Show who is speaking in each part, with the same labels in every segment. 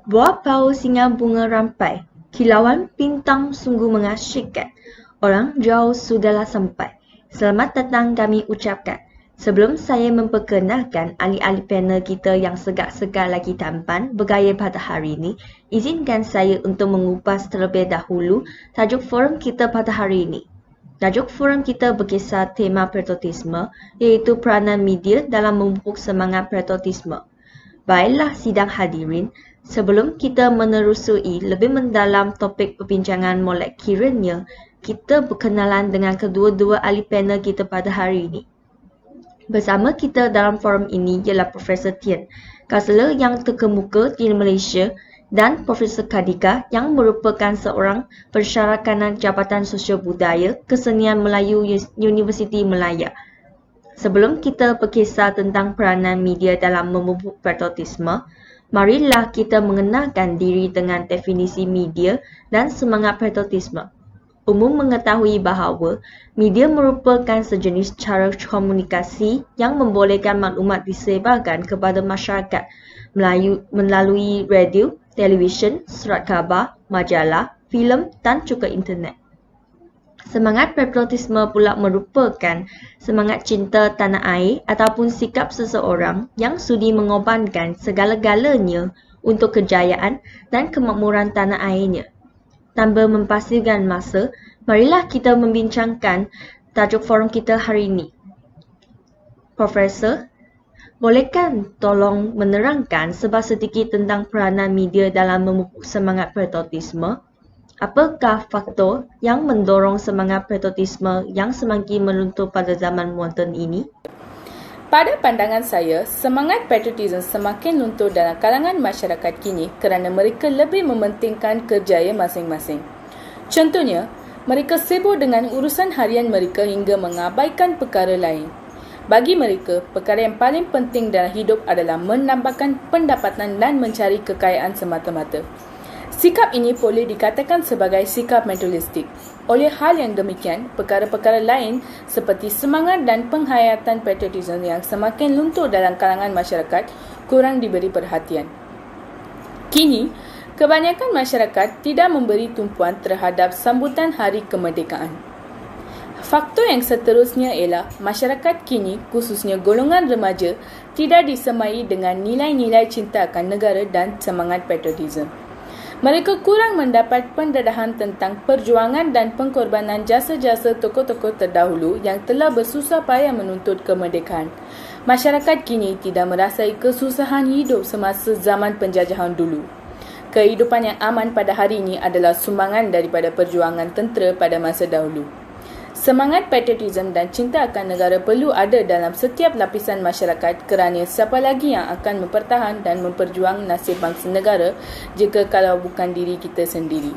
Speaker 1: Buah bau singa bunga rampai, kilauan bintang sungguh mengasyikkan. Orang jauh sudahlah sampai. Selamat datang kami ucapkan. Sebelum saya memperkenalkan ahli-ahli panel kita yang segar-segar lagi tampan bergaya pada hari ini, izinkan saya untuk mengupas terlebih dahulu tajuk forum kita pada hari ini. Tajuk forum kita berkisar tema patriotisme, iaitu peranan media dalam memupuk semangat patriotisme. Baiklah sidang hadirin, sebelum kita menerusui lebih mendalam topik perbincangan molek kiranya, kita berkenalan dengan kedua-dua ahli panel kita pada hari ini. Bersama kita dalam forum ini ialah Profesor Tien, kaunselor yang terkemuka di Malaysia, dan Profesor Khadijah yang merupakan seorang pensyarakanan Jabatan Sosial Budaya Kesenian Melayu Universiti Melaya. Sebelum kita berkisar tentang peranan media dalam memupuk patriotisme, marilah kita mengenalkan diri dengan definisi media dan semangat patriotisme. Umum mengetahui bahawa media merupakan sejenis cara komunikasi yang membolehkan maklumat disebarkan kepada masyarakat melalui radio, televisyen, surat khabar, majalah, filem dan juga internet. Semangat patriotisme pula merupakan semangat cinta tanah air ataupun sikap seseorang yang sudi mengorbankan segala-galanya untuk kejayaan dan kemakmuran tanah airnya. Tanpa mempasirkan masa, marilah kita membincangkan tajuk forum kita hari ini. Profesor, bolehkah tolong menerangkan sedikit tentang peranan media dalam memupuk semangat patriotisme? Apakah faktor yang mendorong semangat patriotisme yang semakin meluntur pada zaman moden ini?
Speaker 2: Pada pandangan saya, semangat patriotisme semakin luntur dalam kalangan masyarakat kini kerana mereka lebih mementingkan kerjaya masing-masing. Contohnya, mereka sibuk dengan urusan harian mereka hingga mengabaikan perkara lain. Bagi mereka, perkara yang paling penting dalam hidup adalah menambahkan pendapatan dan mencari kekayaan semata-mata. Sikap ini boleh dikatakan sebagai sikap materialistik. Oleh hal yang demikian, perkara-perkara lain seperti semangat dan penghayatan patriotisme yang semakin luntur dalam kalangan masyarakat kurang diberi perhatian. Kini, kebanyakan masyarakat tidak memberi tumpuan terhadap sambutan Hari Kemerdekaan. Faktor yang seterusnya ialah masyarakat kini, khususnya golongan remaja, tidak disemai dengan nilai-nilai cinta akan negara dan semangat patriotisme. Mereka kurang mendapat pendedahan tentang perjuangan dan pengorbanan jasa-jasa tokoh-tokoh terdahulu yang telah bersusah payah menuntut kemerdekaan. Masyarakat kini tidak merasai kesusahan hidup semasa zaman penjajahan dulu. Kehidupan yang aman pada hari ini adalah sumbangan daripada perjuangan tentera pada masa dahulu. Semangat patriotisme dan cinta akan negara perlu ada dalam setiap lapisan masyarakat kerana siapa lagi yang akan mempertahan dan memperjuang nasib bangsa negara jika kalau bukan diri kita sendiri.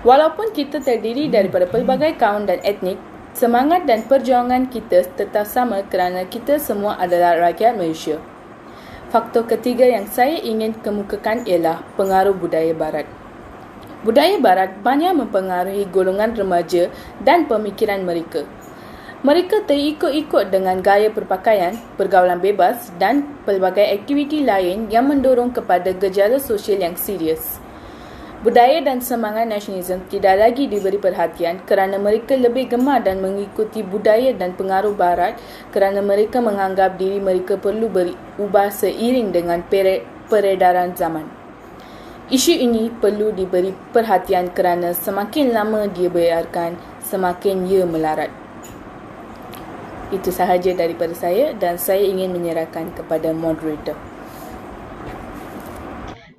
Speaker 2: Walaupun kita terdiri daripada pelbagai kaum dan etnik, semangat dan perjuangan kita tetap sama kerana kita semua adalah rakyat Malaysia. Faktor ketiga yang saya ingin kemukakan ialah pengaruh budaya Barat. Budaya Barat banyak mempengaruhi golongan remaja dan pemikiran mereka. Mereka terikut-ikut dengan gaya berpakaian, pergaulan bebas dan pelbagai aktiviti lain yang mendorong kepada gejala sosial yang serius. Budaya dan semangat nasionalisme tidak lagi diberi perhatian kerana mereka lebih gemar dan mengikuti budaya dan pengaruh Barat kerana mereka menganggap diri mereka perlu berubah seiring dengan peredaran zaman. Isu ini perlu diberi perhatian kerana semakin lama dia biarkan, semakin ia melarat. Itu sahaja daripada saya dan saya ingin menyerahkan kepada moderator.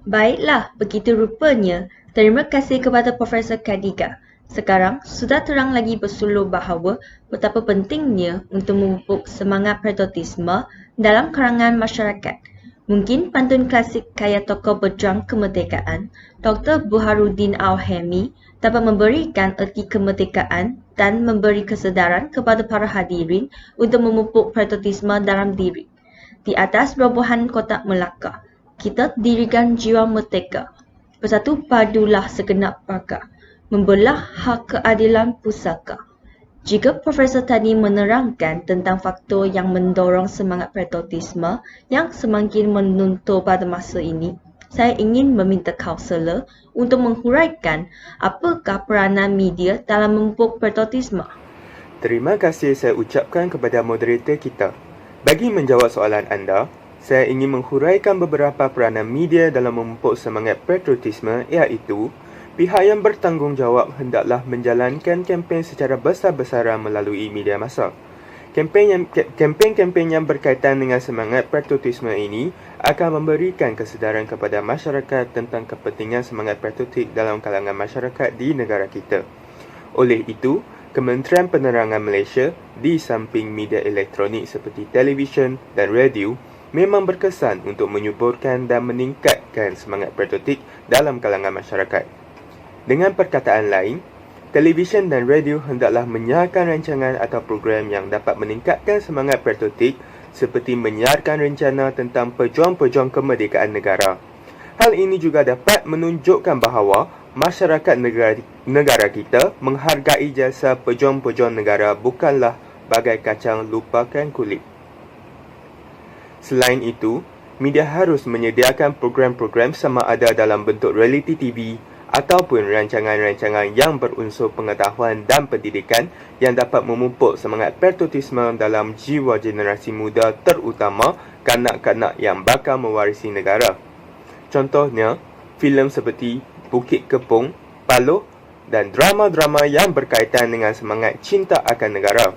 Speaker 1: Baiklah, begitu rupanya. Terima kasih kepada Profesor Khadijah. Sekarang sudah terang lagi bersuluh bahawa betapa pentingnya untuk memupuk semangat patriotisme dalam kalangan masyarakat. Mungkin pantun klasik kaya tokoh berjuang kemerdekaan, Dr. Burhanuddin Al-Hami dapat memberikan erti kemerdekaan dan memberi kesedaran kepada para hadirin untuk memupuk patriotisme dalam diri. Di atas robohan kotak Melaka, kita dirikan jiwa merdeka. Bersatu padulah segenap raga, membelah hak keadilan pusaka. Jika Profesor tadi menerangkan tentang faktor yang mendorong semangat patriotisme yang semakin menuntur pada masa ini, saya ingin meminta kaunselor untuk menghuraikan apakah peranan media dalam memupuk patriotisme.
Speaker 3: Terima kasih saya ucapkan kepada moderator kita. Bagi menjawab soalan anda, saya ingin menghuraikan beberapa peranan media dalam memupuk semangat patriotisme, iaitu pihak yang bertanggungjawab hendaklah menjalankan kempen secara besar-besaran melalui media massa. Kempen-kempen yang berkaitan dengan semangat patriotisme ini akan memberikan kesedaran kepada masyarakat tentang kepentingan semangat patriotik dalam kalangan masyarakat di negara kita. Oleh itu, Kementerian Penerangan Malaysia di samping media elektronik seperti televisyen dan radio memang berkesan untuk menyuburkan dan meningkatkan semangat patriotik dalam kalangan masyarakat. Dengan perkataan lain, televisyen dan radio hendaklah menyiarkan rancangan atau program yang dapat meningkatkan semangat patriotik seperti menyiarkan rencana tentang pejuang-pejuang kemerdekaan negara. Hal ini juga dapat menunjukkan bahawa masyarakat negara kita menghargai jasa pejuang-pejuang negara bukanlah bagai kacang lupakan kulit. Selain itu, media harus menyediakan program-program sama ada dalam bentuk reality TV ataupun rancangan-rancangan yang berunsur pengetahuan dan pendidikan yang dapat memupuk semangat patriotisme dalam jiwa generasi muda, terutama kanak-kanak yang bakal mewarisi negara. Contohnya, filem seperti Bukit Kepong, Paloh dan drama-drama yang berkaitan dengan semangat cinta akan negara.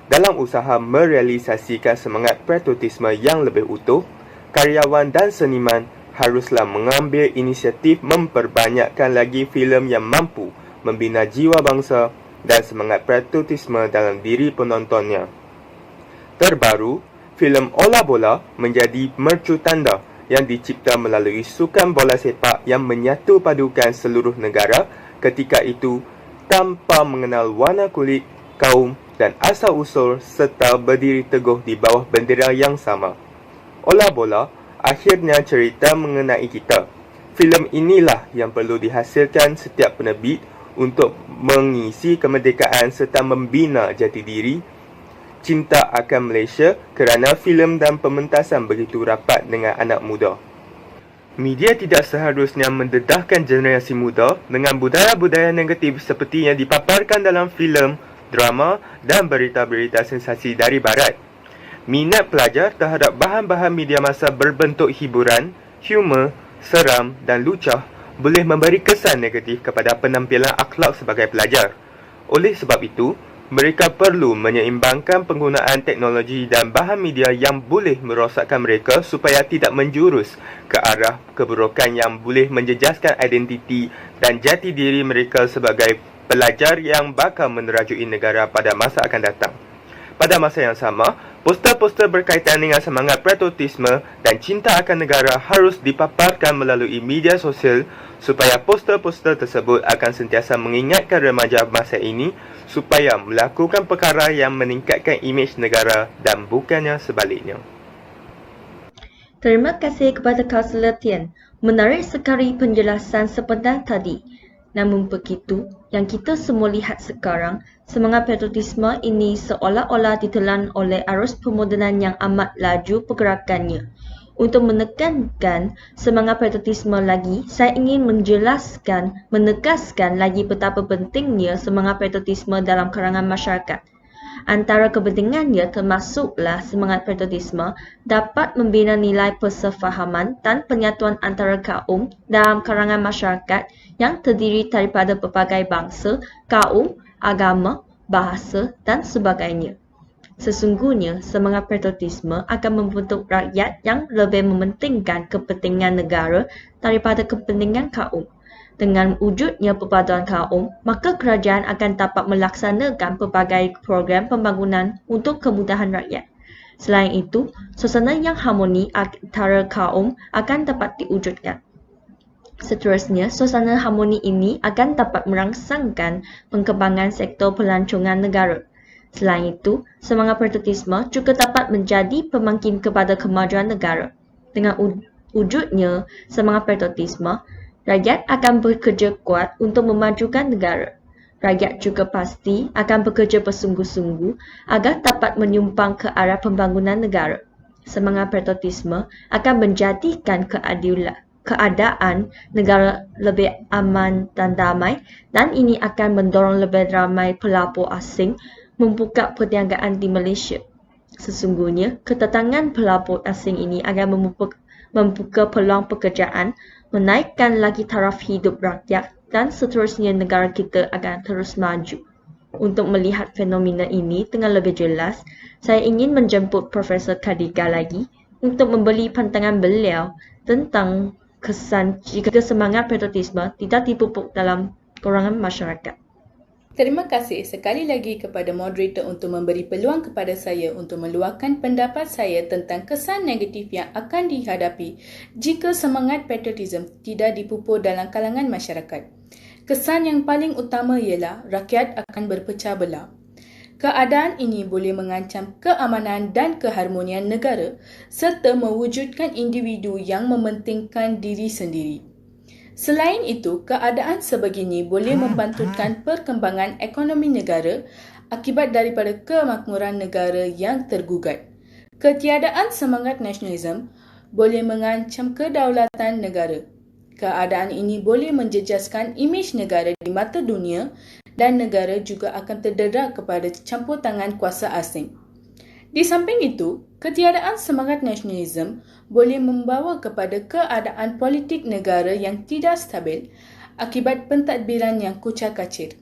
Speaker 3: Dalam usaha merealisasikan semangat patriotisme yang lebih utuh, karyawan dan seniman haruslah mengambil inisiatif memperbanyakkan lagi filem yang mampu membina jiwa bangsa dan semangat patriotisme dalam diri penontonnya. Terbaru, filem Ola Bola menjadi mercu tanda yang dicipta melalui sukan bola sepak yang menyatu padukan seluruh negara ketika itu tanpa mengenal warna kulit, kaum dan asal-usul serta berdiri teguh di bawah bendera yang sama. Ola Bola akhirnya cerita mengenai kita. Filem inilah yang perlu dihasilkan setiap penerbit untuk mengisi kemerdekaan serta membina jati diri, cinta akan Malaysia kerana filem dan pementasan begitu rapat dengan anak muda. Media tidak seharusnya mendedahkan generasi muda dengan budaya-budaya negatif seperti yang dipaparkan dalam filem, drama dan berita-berita sensasi dari barat. Minat pelajar terhadap bahan-bahan media massa berbentuk hiburan, humor, seram dan lucah boleh memberi kesan negatif kepada penampilan akhlak sebagai pelajar. Oleh sebab itu, mereka perlu menyeimbangkan penggunaan teknologi dan bahan media yang boleh merosakkan mereka supaya tidak menjurus ke arah keburukan yang boleh menjejaskan identiti dan jati diri mereka sebagai pelajar yang bakal menerajui negara pada masa akan datang. Pada masa yang sama, poster-poster berkaitan dengan semangat patriotisme dan cinta akan negara harus dipaparkan melalui media sosial supaya poster-poster tersebut akan sentiasa mengingatkan remaja masa ini supaya melakukan perkara yang meningkatkan imej negara dan bukannya sebaliknya.
Speaker 1: Terima kasih kepada Kaunselor Tian. Menarik sekali penjelasan sebentar tadi. Namun begitu, yang kita semua lihat sekarang, semangat patriotisme ini seolah-olah ditelan oleh arus pemodenan yang amat laju pergerakannya. Untuk menekankan semangat patriotisme lagi, saya ingin menegaskan lagi betapa pentingnya semangat patriotisme dalam kalangan masyarakat. Antara kepentingannya termasuklah semangat patriotisme dapat membina nilai persefahaman dan penyatuan antara kaum dalam kalangan masyarakat yang terdiri daripada pelbagai bangsa, kaum, agama, bahasa dan sebagainya. Sesungguhnya, semangat patriotisme akan membentuk rakyat yang lebih mementingkan kepentingan negara daripada kepentingan kaum. Dengan wujudnya perpaduan kaum, maka kerajaan akan dapat melaksanakan pelbagai program pembangunan untuk kemudahan rakyat. Selain itu, suasana yang harmoni antara kaum akan dapat diwujudkan. Seterusnya, suasana harmoni ini akan dapat merangsangkan pengembangan sektor pelancongan negara. Selain itu, semangat patriotisme juga dapat menjadi pemangkin kepada kemajuan negara. Dengan wujudnya semangat patriotisme, rakyat akan bekerja kuat untuk memajukan negara. Rakyat juga pasti akan bekerja bersungguh-sungguh agar dapat menyumbang ke arah pembangunan negara. Semangat patriotisme akan menjadikan keadaan negara lebih aman dan damai, dan ini akan mendorong lebih ramai pelapor asing membuka perniagaan di Malaysia. Sesungguhnya, kedatangan pelapor asing ini akan membuka peluang pekerjaan, menaikkan lagi taraf hidup rakyat, dan seterusnya negara kita akan terus maju. Untuk melihat fenomena ini dengan lebih jelas, saya ingin menjemput Profesor Khadijah lagi untuk memberi pandangan beliau tentang kesan jika semangat patriotisme tidak dipupuk dalam kalangan masyarakat.
Speaker 2: Terima kasih sekali lagi kepada moderator untuk memberi peluang kepada saya untuk meluahkan pendapat saya tentang kesan negatif yang akan dihadapi jika semangat patriotisme tidak dipupuk dalam kalangan masyarakat. Kesan yang paling utama ialah rakyat akan berpecah belah. Keadaan ini boleh mengancam keamanan dan keharmonian negara serta mewujudkan individu yang mementingkan diri sendiri. Selain itu, keadaan sebegini boleh membantutkan perkembangan ekonomi negara akibat daripada kemakmuran negara yang tergugat. Ketiadaan semangat nasionalisme boleh mengancam kedaulatan negara. Keadaan ini boleh menjejaskan imej negara di mata dunia dan negara juga akan terdedar kepada campur tangan kuasa asing. Di samping itu, ketiadaan semangat nasionalisme boleh membawa kepada keadaan politik negara yang tidak stabil akibat pentadbiran yang kucar-kacir.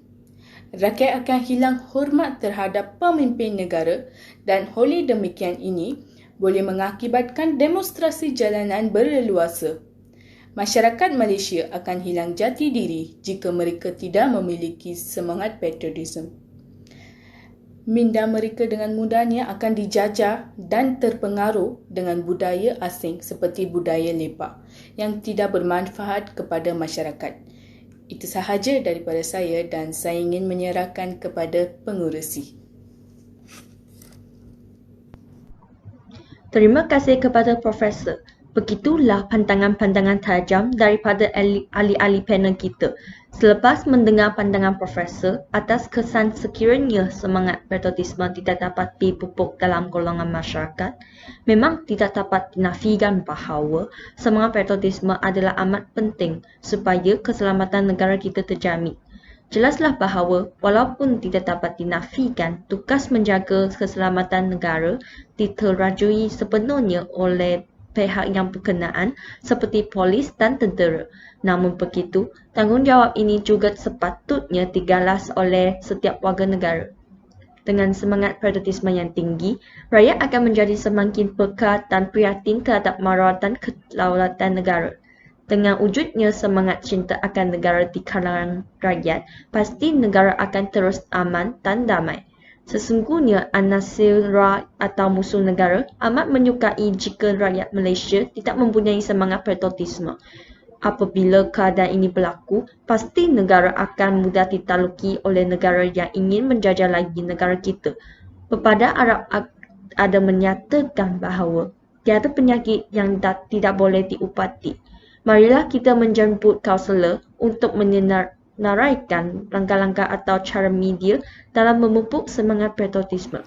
Speaker 2: Rakyat akan hilang hormat terhadap pemimpin negara dan oleh demikian ini boleh mengakibatkan demonstrasi jalanan berleluasa. Masyarakat Malaysia akan hilang jati diri jika mereka tidak memiliki semangat patriotisme. Minda mereka dengan mudahnya akan dijajah dan terpengaruh dengan budaya asing seperti budaya lepak yang tidak bermanfaat kepada masyarakat. Itu sahaja daripada saya dan saya ingin menyerahkan kepada pengerusi.
Speaker 1: Terima kasih kepada Profesor. Begitulah pandangan-pandangan tajam daripada ahli-ahli panel kita. Selepas mendengar pandangan Profesor atas kesan sekiranya semangat patriotisme tidak dapat dipupuk dalam golongan masyarakat, memang tidak dapat dinafikan bahawa semangat patriotisme adalah amat penting supaya keselamatan negara kita terjamin. Jelaslah bahawa walaupun tidak dapat dinafikan, tugas menjaga keselamatan negara diterajui sepenuhnya oleh pihak yang berkenaan seperti polis dan tentera. Namun begitu, tanggungjawab ini juga sepatutnya digalas oleh setiap warga negara. Dengan semangat patriotisme yang tinggi, rakyat akan menjadi semakin peka dan prihatin terhadap maruah dan kedaulatan negara. Dengan wujudnya semangat cinta akan negara di kalangan rakyat, pasti negara akan terus aman dan damai. Sesungguhnya, An-Nasirah atau musuh negara amat menyukai jika rakyat Malaysia tidak mempunyai semangat patriotisme. Apabila keadaan ini berlaku, pasti negara akan mudah ditaluki oleh negara yang ingin menjajah lagi negara kita. Pepada Arab ada menyatakan bahawa tiada penyakit yang tidak boleh diubati. Marilah kita menjemput kaunselor untuk menaraikan langkah-langkah atau cara media dalam memupuk semangat patriotisme.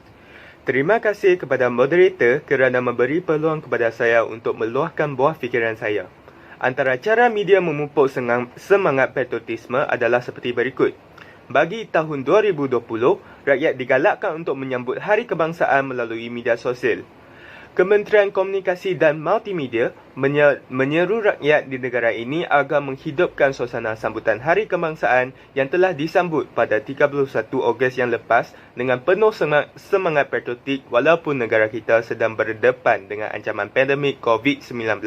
Speaker 3: Terima kasih kepada moderator kerana memberi peluang kepada saya untuk meluahkan buah fikiran saya. Antara cara media memupuk semangat patriotisme adalah seperti berikut. Bagi tahun 2020, rakyat digalakkan untuk menyambut Hari Kebangsaan melalui media sosial. Kementerian Komunikasi dan Multimedia menyeru rakyat di negara ini agar menghidupkan suasana sambutan Hari Kebangsaan yang telah disambut pada 31 Ogos yang lepas dengan penuh semangat patriotik walaupun negara kita sedang berdepan dengan ancaman pandemik COVID-19.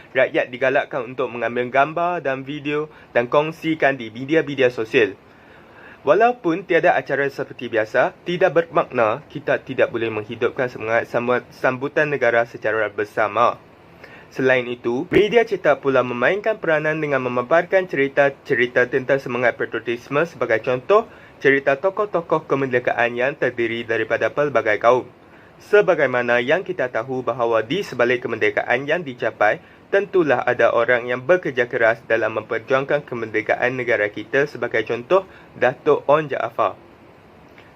Speaker 3: Rakyat digalakkan untuk mengambil gambar dan video dan kongsikan di media-media sosial. Walaupun tiada acara seperti biasa, tidak bermakna kita tidak boleh menghidupkan semangat sambutan negara secara bersama. Selain itu, media cetak pula memainkan peranan dengan memaparkan cerita-cerita tentang semangat patriotisme sebagai contoh cerita tokoh-tokoh kemerdekaan yang terdiri daripada pelbagai kaum. Sebagaimana yang kita tahu bahawa di sebalik kemerdekaan yang dicapai, tentulah ada orang yang bekerja keras dalam memperjuangkan kemerdekaan negara kita sebagai contoh Datuk Onn Jaafar.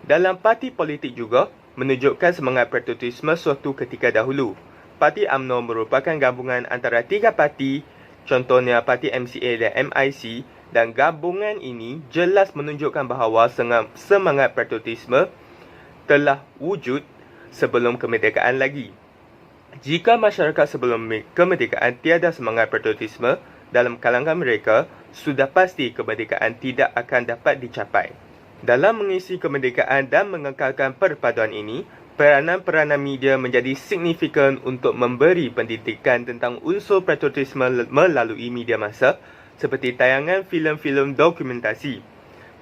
Speaker 3: Dalam parti politik juga menunjukkan semangat patriotisme suatu ketika dahulu. Parti UMNO merupakan gabungan antara tiga parti contohnya parti MCA dan MIC, dan gabungan ini jelas menunjukkan bahawa semangat patriotisme telah wujud sebelum kemerdekaan lagi. Jika masyarakat sebelum kemerdekaan tiada semangat patriotisme dalam kalangan mereka, sudah pasti kemerdekaan tidak akan dapat dicapai. Dalam mengisi kemerdekaan dan mengekalkan perpaduan ini, peranan-peranan media menjadi signifikan untuk memberi pendidikan tentang unsur patriotisme melalui media massa seperti tayangan filem-filem dokumentasi.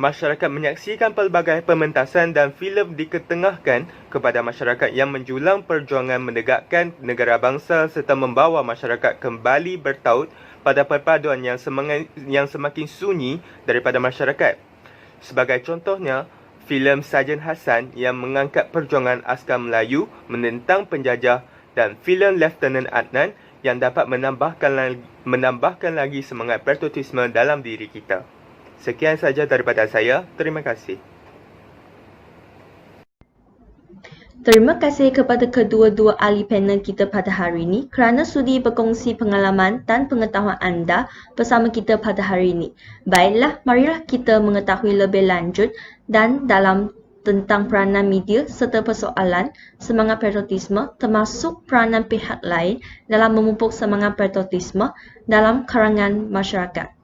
Speaker 3: Masyarakat menyaksikan pelbagai pementasan dan filem diketengahkan kepada masyarakat yang menjulang perjuangan menegakkan negara bangsa serta membawa masyarakat kembali bertaut pada perpaduan yang semakin sunyi daripada masyarakat. Sebagai contohnya, filem Sarjan Hassan yang mengangkat perjuangan askar Melayu menentang penjajah dan filem Lieutenant Adnan yang dapat menambahkan lagi semangat patriotisme dalam diri kita. Sekian saja daripada saya. Terima kasih.
Speaker 1: Terima kasih kepada kedua-dua ahli panel kita pada hari ini kerana sudi berkongsi pengalaman dan pengetahuan anda bersama kita pada hari ini. Baiklah, marilah kita mengetahui lebih lanjut dan dalam tentang peranan media serta persoalan semangat patriotisme termasuk peranan pihak lain dalam memupuk semangat patriotisme dalam kalangan masyarakat.